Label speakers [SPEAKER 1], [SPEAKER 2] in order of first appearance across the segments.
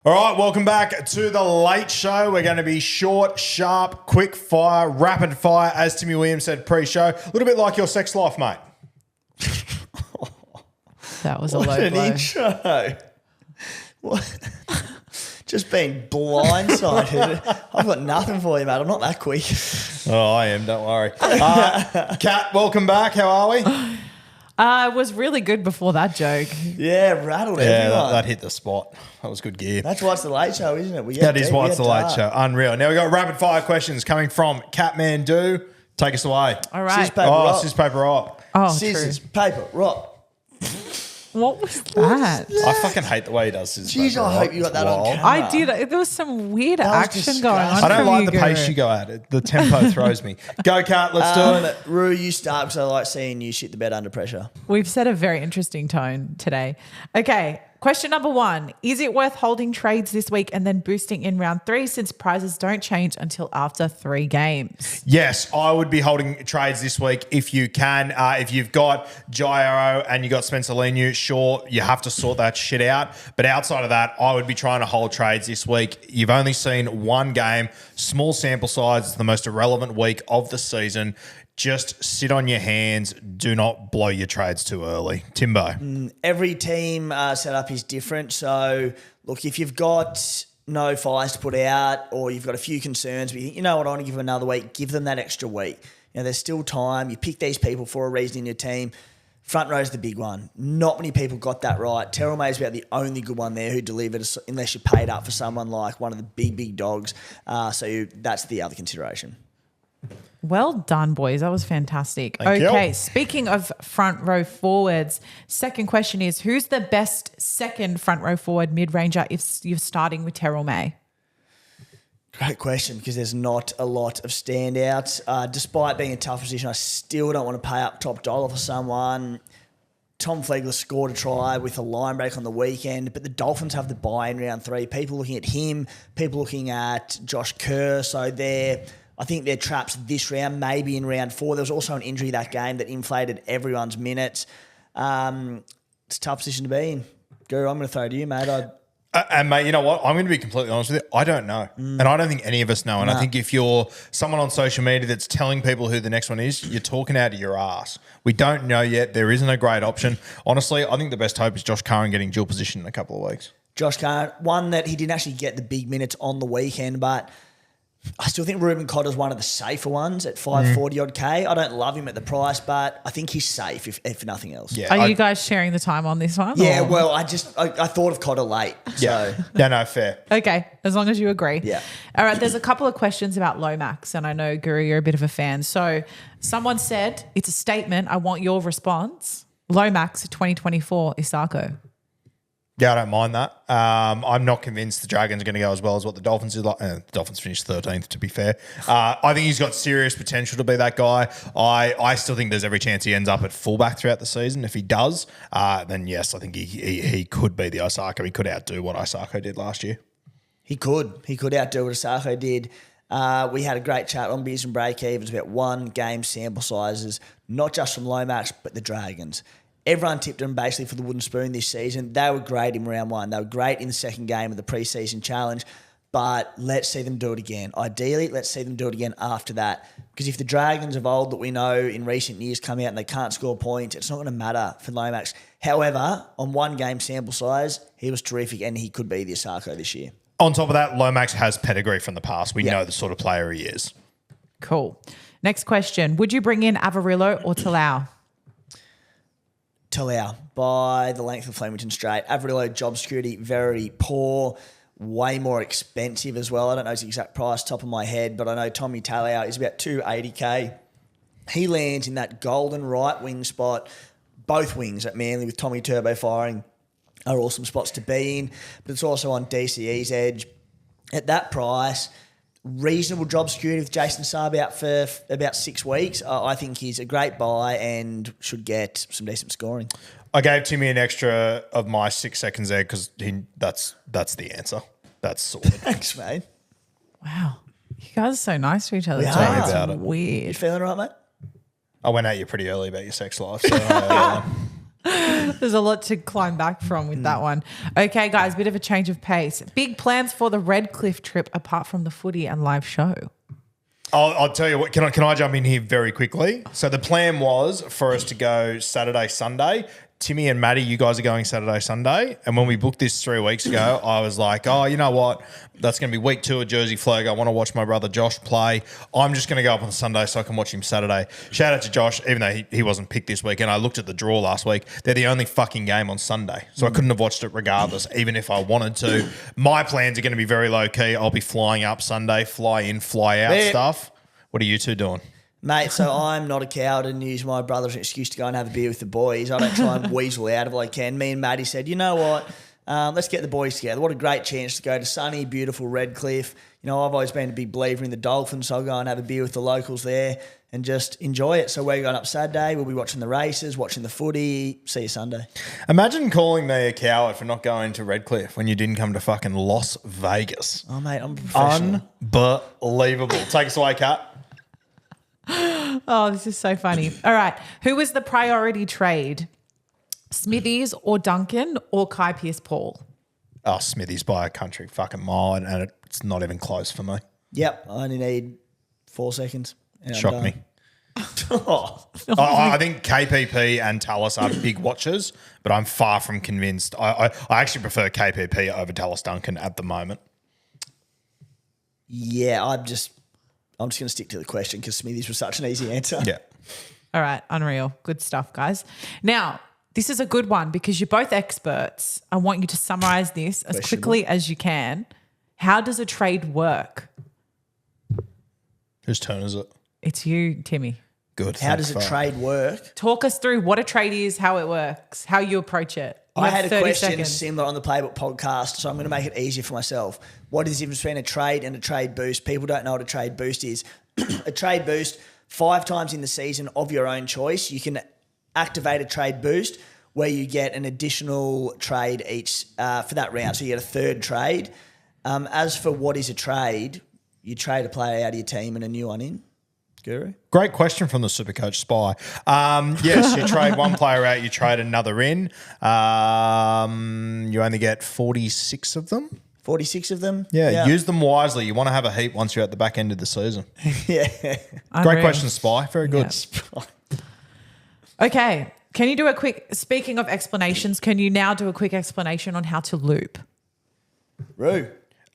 [SPEAKER 1] All right, welcome back to the Late Show. We're going to be short, sharp, quick fire, rapid fire, as Timmy Williams said pre-show. A little bit like your sex life, mate.
[SPEAKER 2] That was a
[SPEAKER 3] What
[SPEAKER 2] low
[SPEAKER 3] an
[SPEAKER 2] blow.
[SPEAKER 3] intro. What? Just being blindsided. I've got nothing for you, mate. I'm not that quick.
[SPEAKER 1] Oh, I am, don't worry. Kat, welcome back. How are we?
[SPEAKER 2] It was really good before that joke.
[SPEAKER 3] Yeah, rattled everyone.
[SPEAKER 1] that hit the spot. That was good gear.
[SPEAKER 3] That's why it's the Late Show, isn't it?
[SPEAKER 1] That is why it's the Late Show. Unreal. Now we've got rapid fire questions coming from Catmandu. Take us away.
[SPEAKER 2] All right.
[SPEAKER 3] Scissors, paper, rock.
[SPEAKER 1] Scissors, paper, rock.
[SPEAKER 2] Oh,
[SPEAKER 3] Scissors,
[SPEAKER 2] true.
[SPEAKER 3] paper, rock.
[SPEAKER 2] What was that?
[SPEAKER 1] I fucking hate the way he does scissors,
[SPEAKER 3] Jeez,
[SPEAKER 1] paper,
[SPEAKER 3] I
[SPEAKER 1] rock.
[SPEAKER 3] hope you got
[SPEAKER 1] It's
[SPEAKER 3] that on
[SPEAKER 1] wild.
[SPEAKER 3] camera.
[SPEAKER 2] I did. There was some weird
[SPEAKER 3] was
[SPEAKER 2] action going on.
[SPEAKER 3] disgusting.
[SPEAKER 1] I don't
[SPEAKER 2] from
[SPEAKER 1] like
[SPEAKER 2] you,
[SPEAKER 1] the pace
[SPEAKER 2] Guru.
[SPEAKER 1] you go at it. The tempo throws me. Go, Kat. Let's do it.
[SPEAKER 3] Roo, you start because I like seeing you shit the bed under pressure.
[SPEAKER 2] We've set a very interesting tone today. Okay. Question number 1. Is it worth holding trades this week and then boosting in round 3 since prizes don't change until after 3 games?
[SPEAKER 1] Yes, I would be holding trades this week if you can. If you've got Jairo and you got Spencer Leniu, sure, you have to sort that shit out. But outside of that, I would be trying to hold trades this week. You've only seen one game, small sample size. It's the most irrelevant week of the season. Just sit on your hands. Do not blow your trades too early. Timbo.
[SPEAKER 3] Every team setup is different. So, look, if you've got no fires to put out or you've got a few concerns, but you think, you know what, I want to give them another week, give them that extra week. You know, there's still time. You pick these people for a reason in your team. Front row's the big one. Not many people got that right. Terrell May's about the only good one there who delivered, unless you paid up for someone like one of the big dogs. So that's the other consideration.
[SPEAKER 2] Well done, boys. That was fantastic.
[SPEAKER 1] Thank you.
[SPEAKER 2] Okay, speaking of front row forwards, second question is, who's the best second front row forward mid-ranger if you're starting with Terrell May?
[SPEAKER 3] Great question, because there's not a lot of standouts. Despite being a tough position, I still don't want to pay up top dollar for someone. Tom Flegler scored a try with a line break on the weekend, but the Dolphins have the bye in round 3. People looking at him, people looking at Josh Kerr, so I think they're traps this round, maybe in round 4. There was also an injury that game that inflated everyone's minutes. It's a tough position to be in. Guru, I'm going to throw it to you, mate.
[SPEAKER 1] And mate, you know what? I'm going to be completely honest with you. I don't know. And I don't think any of us know. And I think if you're someone on social media that's telling people who the next one is, you're talking out of your ass. We don't know yet. There isn't a great option. Honestly, I think the best hope is Josh Curran getting dual position in a couple of weeks.
[SPEAKER 3] Josh Curran, one that he didn't actually get the big minutes on the weekend, but I still think Ruben Cotter's one of the safer ones at 540 odd K. I don't love him at the price, but I think he's safe if nothing else.
[SPEAKER 1] Yeah,
[SPEAKER 2] Are you guys sharing the time on this one?
[SPEAKER 3] Yeah,
[SPEAKER 2] or?
[SPEAKER 3] well, I thought of Cotter late.
[SPEAKER 1] Yeah.
[SPEAKER 3] So
[SPEAKER 1] No, fair.
[SPEAKER 2] Okay, as long as you agree.
[SPEAKER 3] Yeah.
[SPEAKER 2] All right, there's a couple of questions about Lomax, and I know, Guru, you're a bit of a fan. So someone said, it's a statement, I want your response. Lomax 2024 Isako.
[SPEAKER 1] Yeah, I don't mind that. I'm not convinced the Dragons are going to go as well as what the Dolphins did. The Dolphins finished 13th, to be fair. I think he's got serious potential to be that guy. I still think there's every chance he ends up at fullback throughout the season. If he does, then yes, I think he could be the Isako. He could outdo what Isako did last year.
[SPEAKER 3] he could outdo what Asako did. We had a great chat on Beers and Breakevens about one game sample sizes, not just from Lomax, but the Dragons. Everyone tipped them basically for the wooden spoon this season. They were great in round 1. They were great in the second game of the preseason challenge. But let's see them do it again. Ideally, let's see them do it again after that. Because if the Dragons of old that we know in recent years come out and they can't score points, it's not going to matter for Lomax. However, on one game sample size, he was terrific and he could be the Asako this year.
[SPEAKER 1] On top of that, Lomax has pedigree from the past. We know the sort of player he is.
[SPEAKER 2] Cool. Next question. Would you bring in Avarillo or Talau?
[SPEAKER 3] Talau, by the length of Flemington Strait. Avarillo, job security, very poor, way more expensive as well. I don't know his exact price, top of my head, but I know Tommy Talau is about 280K. He lands in that golden right wing spot. Both wings at Manly with Tommy Turbo firing are awesome spots to be in, but it's also on DCE's edge. At that price, reasonable job security with Jason Saab out for about 6 weeks. I think he's a great buy and should get some decent scoring.
[SPEAKER 1] I gave Timmy an extra of my 6 seconds there because that's the answer. That's sorted.
[SPEAKER 3] Thanks, mate.
[SPEAKER 2] Wow. You guys are so nice to each other.
[SPEAKER 3] We
[SPEAKER 2] today.
[SPEAKER 3] are.
[SPEAKER 2] It's
[SPEAKER 1] About it.
[SPEAKER 3] You
[SPEAKER 2] weird.
[SPEAKER 3] feeling right, mate?
[SPEAKER 1] I went at you pretty early about your sex life. So
[SPEAKER 2] There's a lot to climb back from with that one. Okay, guys, bit of a change of pace. Big plans for the Redcliffe trip apart from the footy and live show.
[SPEAKER 1] I'll tell you what. Can I jump in here very quickly? So the plan was for us to go Saturday, Sunday. Timmy and Maddie, you guys are going Saturday, Sunday. And when we booked this 3 weeks ago, I was like, oh, you know what? That's going to be week 2 of Jersey Flag. I want to watch my brother Josh play. I'm just going to go up on Sunday so I can watch him Saturday. Shout out to Josh, even though he wasn't picked this week. And I looked at the draw last week. They're the only fucking game on Sunday. So I couldn't have watched it regardless, even if I wanted to. My plans are going to be very low key. I'll be flying up Sunday, fly in, fly out stuff. What are you two doing?
[SPEAKER 3] Mate, so I'm not a coward and use my brother as an excuse to go and have a beer with the boys. I don't try and weasel out of it like I can. Me and Maddie said, you know what? Let's get the boys together. What a great chance to go to sunny, beautiful Redcliffe. You know, I've always been a big believer in the Dolphins, so I'll go and have a beer with the locals there and just enjoy it. So we're going up Saturday. We'll be watching the races, watching the footy. See you Sunday.
[SPEAKER 1] Imagine calling me a coward for not going to Redcliffe when you didn't come to fucking Las Vegas.
[SPEAKER 3] Oh, mate, I'm a professional.
[SPEAKER 1] Unbelievable. Take us away, Kat.
[SPEAKER 2] Oh, this is so funny. All right. Who was the priority trade? Smithies or Duncan or Kai Pearce-Paul?
[SPEAKER 1] Oh, Smithies by a country fucking mile, and it's not even close for me.
[SPEAKER 3] Yep, I only need 4 seconds.
[SPEAKER 1] Shock me. I think KPP and Tallis are big watchers, but I'm far from convinced. I actually prefer KPP over Tallis Duncan at the moment.
[SPEAKER 3] Yeah, I'm just going to stick to the question because Smithies was such an easy answer.
[SPEAKER 1] Yeah.
[SPEAKER 2] All right. Unreal. Good stuff, guys. Now, this is a good one because you're both experts. I want you to summarize this as quickly as you can. How does a trade work?
[SPEAKER 1] Whose turn is it?
[SPEAKER 2] It's you, Timmy.
[SPEAKER 1] Good.
[SPEAKER 3] How does a trade work?
[SPEAKER 2] Talk us through what a trade is, how it works, how you approach it. You
[SPEAKER 3] I
[SPEAKER 2] have
[SPEAKER 3] had a
[SPEAKER 2] 30
[SPEAKER 3] question
[SPEAKER 2] seconds.
[SPEAKER 3] similar on the Playbook podcast, so I'm going to make it easier for myself. What is the difference between a trade and a trade boost? People don't know what a trade boost is. A trade boost, 5 times in the season of your own choice, you can activate a trade boost where you get an additional trade each for that round. So you get a third trade. As for what is a trade, you trade a player out of your team and a new one in. Guru?
[SPEAKER 1] Great question from the Supercoach Spy. Yes, you trade one player out, you trade another in. You only get 46 of them.
[SPEAKER 3] 46 of them?
[SPEAKER 1] Yeah, use them wisely. You want to have a heap once you're at the back end of the season.
[SPEAKER 3] Yeah.
[SPEAKER 1] Great question, Spy. Very good.
[SPEAKER 2] Yeah. Okay. Can you do a quick, speaking of explanations, can you now do a quick explanation on how to loop?
[SPEAKER 3] Roo.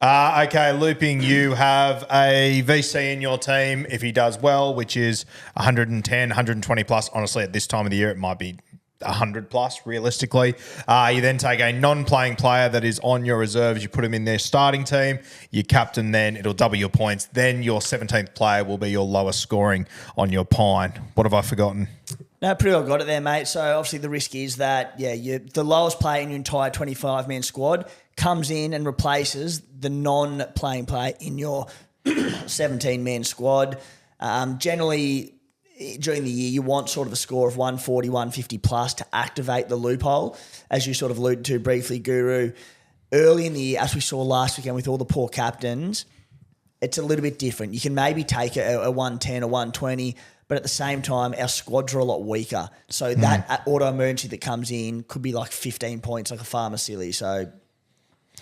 [SPEAKER 1] Okay, looping, you have a VC in your team if he does well, which is 110, 120 plus. Honestly, at this time of the year, it might be 100 plus realistically. You then take a non-playing player that is on your reserves. You put him in their starting team. You captain then. It'll double your points. Then your 17th player will be your lowest scoring on your pine. What have I forgotten?
[SPEAKER 3] No, pretty well got it there, mate. So obviously the risk is that, the lowest player in your entire 25-man squad comes in and replaces the non-playing player in your 17-man squad. Generally, during the year, you want sort of a score of 140, 150 plus to activate the loophole, as you sort of alluded to briefly, Guru. Early in the year, as we saw last weekend with all the poor captains, it's a little bit different. You can maybe take a 110 or 120, but at the same time, our squads are a lot weaker. So that auto emergency that comes in could be like 15 points, like a farmer silly. So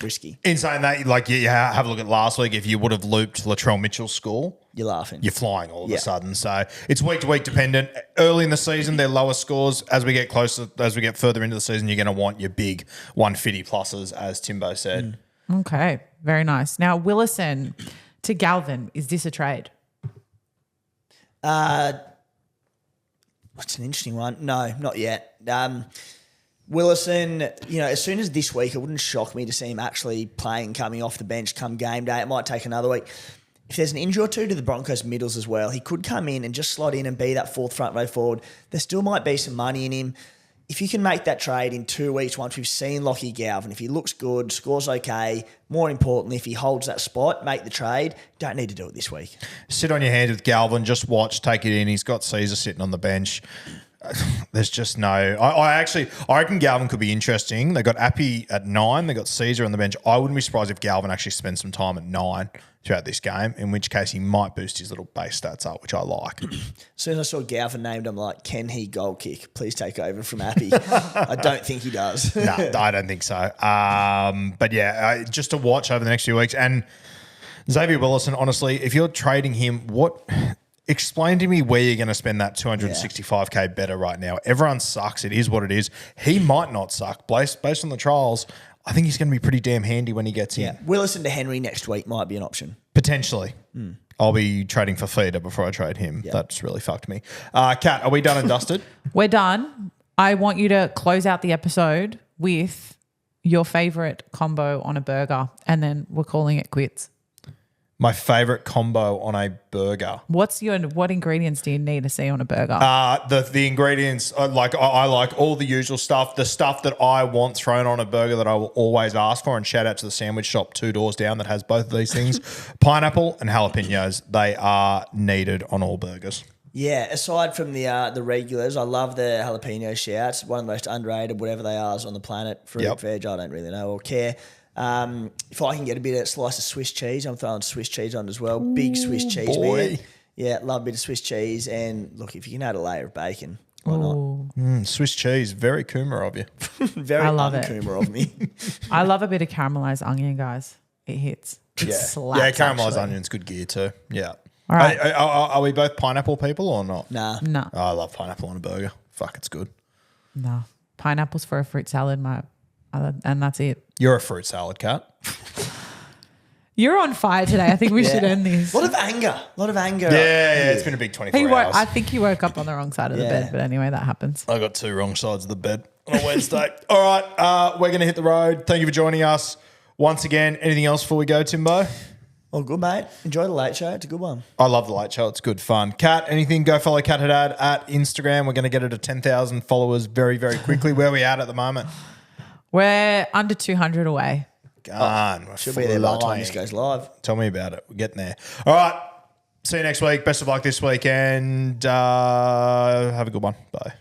[SPEAKER 3] risky.
[SPEAKER 1] In saying that, like you have a look at last week, if you would have looped Latrell Mitchell's score,
[SPEAKER 3] you're laughing.
[SPEAKER 1] You're flying all of a sudden. So it's week to week dependent. Early in the season, their lowest scores. As we get closer, as we get further into the season, you're going to want your big 150 pluses, as Timbo said.
[SPEAKER 2] Okay, very nice. Now, Willison to Galvin, is this a trade?
[SPEAKER 3] What's an interesting one? No, not yet. Willison, as soon as this week, it wouldn't shock me to see him actually playing, coming off the bench come game day. It might take another week. If there's an injury or two to the Broncos middles as well, he could come in and just slot in and be that fourth front row forward. There still might be some money in him. If you can make that trade in 2 weeks, once we've seen Lockie Galvin, if he looks good, scores okay, more importantly, if he holds that spot, make the trade. Don't need to do it this week.
[SPEAKER 1] Sit on your hands with Galvin, just watch, take it in. He's got Caesar sitting on the bench. There's just no. I reckon Galvin could be interesting. They got Appy at 9. They got Caesar on the bench. I wouldn't be surprised if Galvin actually spends some time at 9 throughout this game, in which case he might boost his little base stats up, which I like.
[SPEAKER 3] As soon as I saw Galvin named, I'm like, can he goal kick? Please take over from Appy. I don't think he does.
[SPEAKER 1] No, I don't think so. But yeah, just to watch over the next few weeks. And Xavier Willison, honestly, if you're trading him, explain to me where you're going to spend that 265K better right now. Everyone sucks. It is what it is. He might not suck. Based on the trials, I think he's going to be pretty damn handy when he gets in.
[SPEAKER 3] Willison to Henry next week might be an option.
[SPEAKER 1] Potentially. I'll be trading for feeder before I trade him. That's really fucked me. Kat, are we done and dusted?
[SPEAKER 2] We're done. I want you to close out the episode with your favorite combo on a burger, and then we're calling it quits.
[SPEAKER 1] My favorite combo on a burger.
[SPEAKER 2] What ingredients do you need to see on a burger?
[SPEAKER 1] The ingredients, I like all the usual stuff, the stuff that I want thrown on a burger that I will always ask for. And shout out to the sandwich shop 2 doors down that has both of these things. Pineapple and jalapenos. They are needed on all burgers.
[SPEAKER 3] Yeah, aside from the regulars, I love the jalapeno shouts. One of the most underrated, whatever they are, on the planet. Fruit, veg, I don't really know or care. If I can get a slice of Swiss cheese, I'm throwing Swiss cheese on as well. Big Swiss cheese, man. Yeah, love a bit of Swiss cheese. And look, if you can add a layer of bacon, why not?
[SPEAKER 1] Swiss cheese, very Coomer of you.
[SPEAKER 3] Very un-Coomer of me.
[SPEAKER 2] I love a bit of caramelized onion, guys. It hits. It slaps,
[SPEAKER 1] caramelized onion's good gear too. Yeah.
[SPEAKER 2] All right.
[SPEAKER 1] Are we both pineapple people or not?
[SPEAKER 3] Nah.
[SPEAKER 2] No.
[SPEAKER 1] Oh, I love pineapple on a burger. Fuck, it's good.
[SPEAKER 2] No. Pineapples for a fruit salad, and that's it.
[SPEAKER 1] You're a fruit salad, Kat.
[SPEAKER 2] You're on fire today. I think we should end this.
[SPEAKER 3] A lot of anger.
[SPEAKER 1] Yeah, it's been a big 24 hours.
[SPEAKER 2] I think he woke up on the wrong side of the bed, but anyway, that happens.
[SPEAKER 1] I got 2 wrong sides of the bed on a Wednesday. All right, we're going to hit the road. Thank you for joining us once again. Anything else before we go, Timbo?
[SPEAKER 3] Oh, good, mate. Enjoy the late show. It's a good one.
[SPEAKER 1] I love the late show. It's good fun. Kat, anything? Go follow Kat Haddad at Instagram. We're going to get her to 10,000 followers very, very quickly. Where are we at the moment?
[SPEAKER 2] We're under 200 away.
[SPEAKER 3] Should be there by the time this goes live.
[SPEAKER 1] Tell me about it. We're getting there. All right. See you next week. Best of luck this weekend. Have a good one. Bye.